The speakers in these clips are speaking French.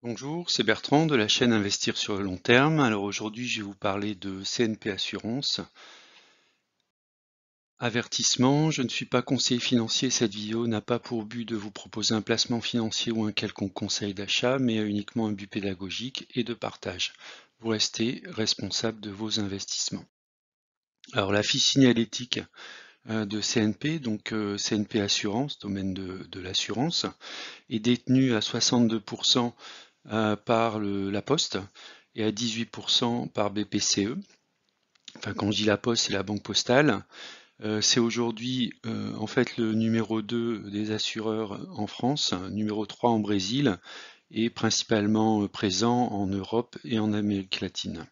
Bonjour, c'est Bertrand de la chaîne Investir sur le long terme. Alors aujourd'hui, je vais vous parler de CNP Assurance. Avertissement, je ne suis pas conseiller financier. Cette vidéo n'a pas pour but de vous proposer un placement financier ou un quelconque conseil d'achat, mais uniquement un but pédagogique et de partage. Vous restez responsable de vos investissements. Alors la fiche signalétique de CNP, donc CNP Assurance, domaine de l'assurance, est détenue à 62% par la Poste et à 18% par BPCE. Enfin, quand je dis la Poste, c'est la Banque Postale. C'est aujourd'hui en fait le numéro 2 des assureurs en France, numéro 3 en Brésil et principalement présent en Europe et en Amérique latine.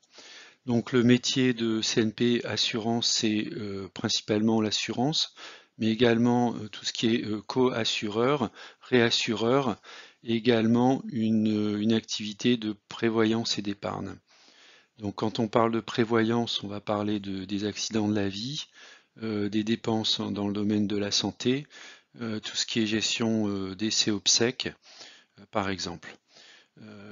Donc le métier de CNP Assurance, c'est principalement l'assurance, mais également tout ce qui est co-assureur, réassureur, et également une activité de prévoyance et d'épargne. Donc quand on parle de prévoyance, on va parler des accidents de la vie, des dépenses dans le domaine de la santé, tout ce qui est gestion décès obsèques, par exemple.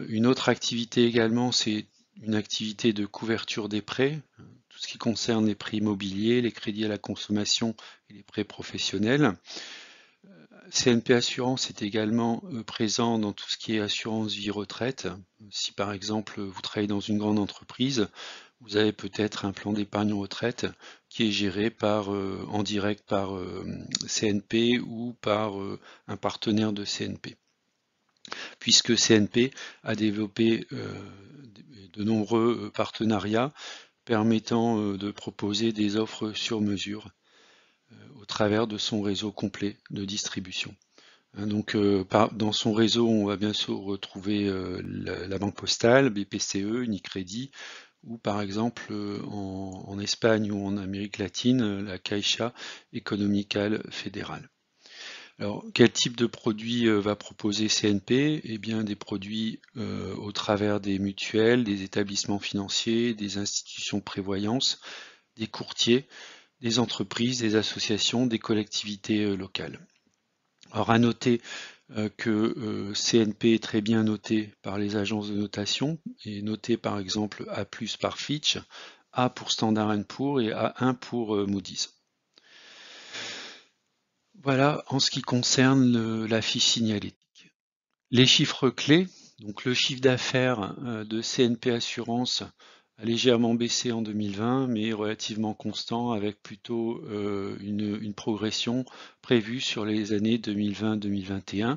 Une autre activité également, c'est une activité de couverture des prêts, tout ce qui concerne les prêts immobiliers, les crédits à la consommation et les prêts professionnels. CNP Assurance est également présent dans tout ce qui est assurance vie retraite. Si par exemple vous travaillez dans une grande entreprise, vous avez peut-être un plan d'épargne retraite qui est géré en direct par CNP ou par un partenaire de CNP, puisque CNP a développé de nombreux partenariats permettant de proposer des offres sur mesure au travers de son réseau complet de distribution. Donc, dans son réseau, on va bien sûr retrouver la Banque Postale, BPCE, Unicredit, ou par exemple en Espagne ou en Amérique latine, la Caixa Económica Federal. Alors, quel type de produit va proposer CNP? Eh bien, des produits au travers des mutuelles, des établissements financiers, des institutions de prévoyance, des courtiers, des entreprises, des associations, des collectivités locales. Alors, à noter que CNP est très bien noté par les agences de notation, et noté par exemple A+ par Fitch, A pour Standard & Poor's et A1 pour Moody's. Voilà en ce qui concerne la fiche signalétique. Les chiffres clés, donc le chiffre d'affaires de CNP Assurance a légèrement baissé en 2020, mais relativement constant avec plutôt une progression prévue sur les années 2020-2021.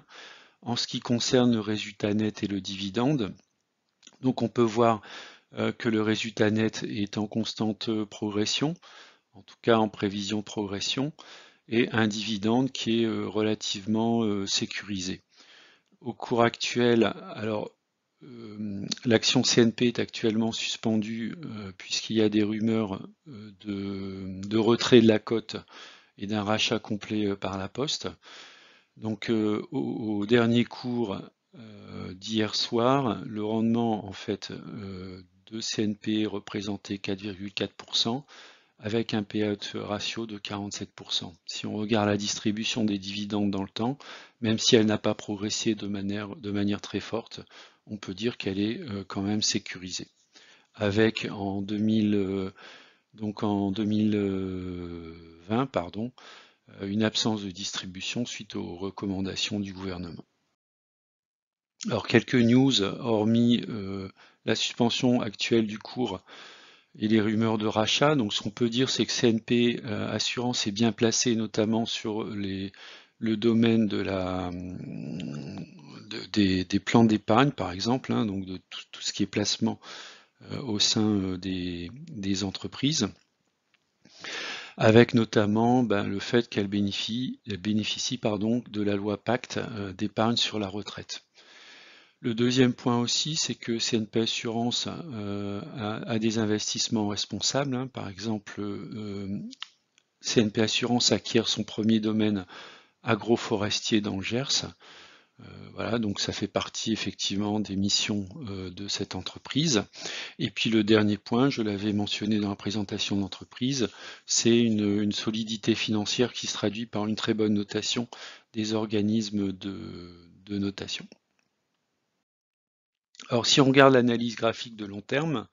En ce qui concerne le résultat net et le dividende, donc on peut voir que le résultat net est en constante progression, en tout cas en prévision de progression, et un dividende qui est relativement sécurisé. Au cours actuel, alors l'action CNP est actuellement suspendue puisqu'il y a des rumeurs de retrait de la cote et d'un rachat complet par la Poste. Donc au dernier cours d'hier soir, le rendement en fait de CNP représentait 4,4% avec un payout ratio de 47%. Si on regarde la distribution des dividendes dans le temps, même si elle n'a pas progressé de manière très forte, on peut dire qu'elle est quand même sécurisée. Avec en 2020, pardon, une absence de distribution suite aux recommandations du gouvernement. Alors quelques news, hormis la suspension actuelle du cours et les rumeurs de rachat. Donc ce qu'on peut dire, c'est que CNP Assurance est bien placé, notamment sur le domaine des plans d'épargne, par exemple, hein, donc de tout ce qui est placement au sein des entreprises, avec notamment le fait qu'elle bénéficie de la loi Pacte d'épargne sur la retraite. Le deuxième point aussi, c'est que CNP Assurance a des investissements responsables, hein. Par exemple, CNP Assurance acquiert son premier domaine agroforestier dans le Gers. Voilà, donc ça fait partie effectivement des missions de cette entreprise. Et puis le dernier point, je l'avais mentionné dans la présentation de l'entreprise, c'est une solidité financière qui se traduit par une très bonne notation des organismes de notation. Alors si on regarde l'analyse graphique de long terme,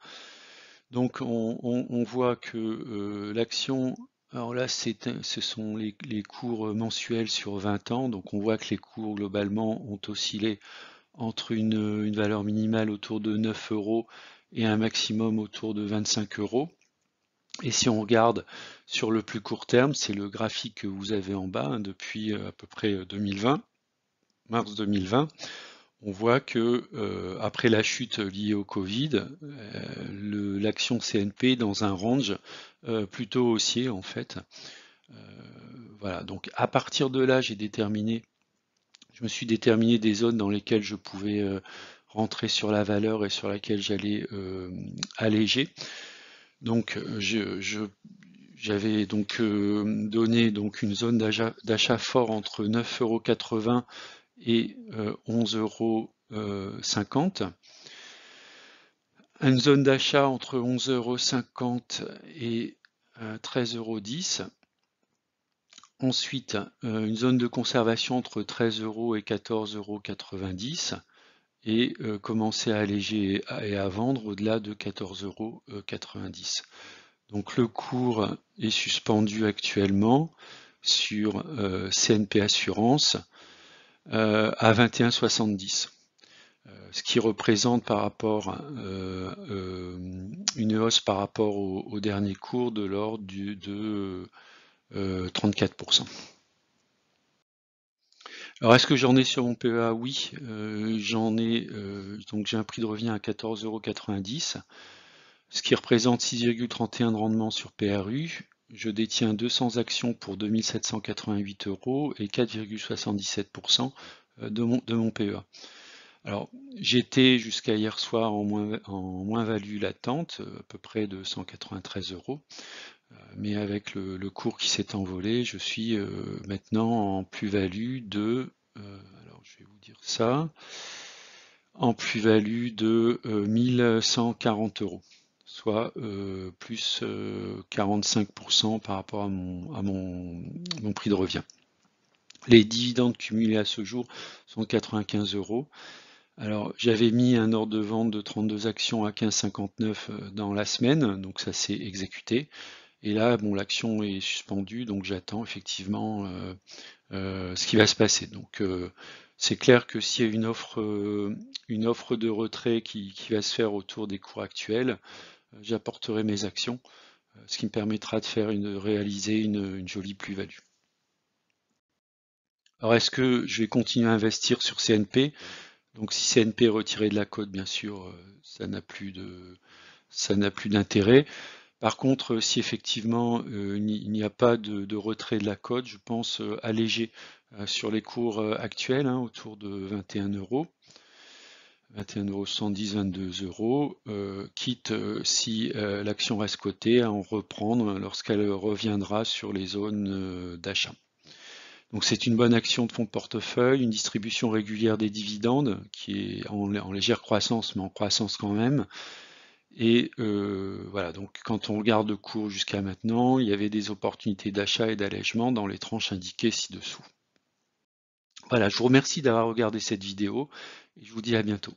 donc on voit que l'action, alors là ce sont les cours mensuels sur 20 ans, donc on voit que les cours globalement ont oscillé entre une valeur minimale autour de 9 euros et un maximum autour de 25 euros. Et si on regarde sur le plus court terme, c'est le graphique que vous avez en bas depuis à peu près 2020, mars 2020, on voit que après la chute liée au Covid, l'action CNP est dans un range plutôt haussier en fait. Euh, voilà, donc à partir de là, je me suis déterminé des zones dans lesquelles je pouvais rentrer sur la valeur et sur laquelle j'allais alléger. Donc j'avais donc donné donc une zone d'achat fort entre 9,80 € et 11,50 €. Une zone d'achat entre 11,50 € et 13,10 €. Ensuite, une zone de conservation entre 13 € et 14,90 € et commencer à alléger et à vendre au-delà de 14,90 €. Donc le cours est suspendu actuellement sur CNP Assurance à 21,70, ce qui représente par rapport une hausse par rapport au dernier cours de l'ordre de 34%. Alors est-ce que j'en ai sur mon PEA? Oui, j'en ai, donc j'ai un prix de revient à 14,90 €, ce qui représente 6,31 de rendement sur PRU. Je détiens 200 actions pour 2788 € et 4,77% de mon PEA. Alors, j'étais jusqu'à hier soir en moins-value latente, à peu près de 193 €, mais avec le cours qui s'est envolé, je suis maintenant en plus-value de, alors je vais vous dire ça, en plus-value de 1140 €, soit plus 45% par rapport à mon prix de revient. Les dividendes cumulés à ce jour sont de 95 €. Alors, j'avais mis un ordre de vente de 32 actions à 15,59 dans la semaine, donc ça s'est exécuté. Et là, bon, l'action est suspendue, donc j'attends effectivement ce qui va se passer. Donc, c'est clair que s'il y a une offre de retrait qui va se faire autour des cours actuels, j'apporterai mes actions, ce qui me permettra de réaliser une jolie plus-value. Alors, est-ce que je vais continuer à investir sur CNP? Donc si CNP est retiré de la cote, bien sûr, ça n'a plus d'intérêt. Par contre, si effectivement il n'y a pas de retrait de la cote, je pense alléger sur les cours actuels, autour de 21 €, 21,110 €, 22 €, quitte si l'action reste cotée à en reprendre lorsqu'elle reviendra sur les zones d'achat. Donc c'est une bonne action de fonds de portefeuille, une distribution régulière des dividendes qui est en légère croissance, mais en croissance quand même. Et voilà, donc quand on regarde le cours jusqu'à maintenant, il y avait des opportunités d'achat et d'allègement dans les tranches indiquées ci-dessous. Voilà, je vous remercie d'avoir regardé cette vidéo et je vous dis à bientôt.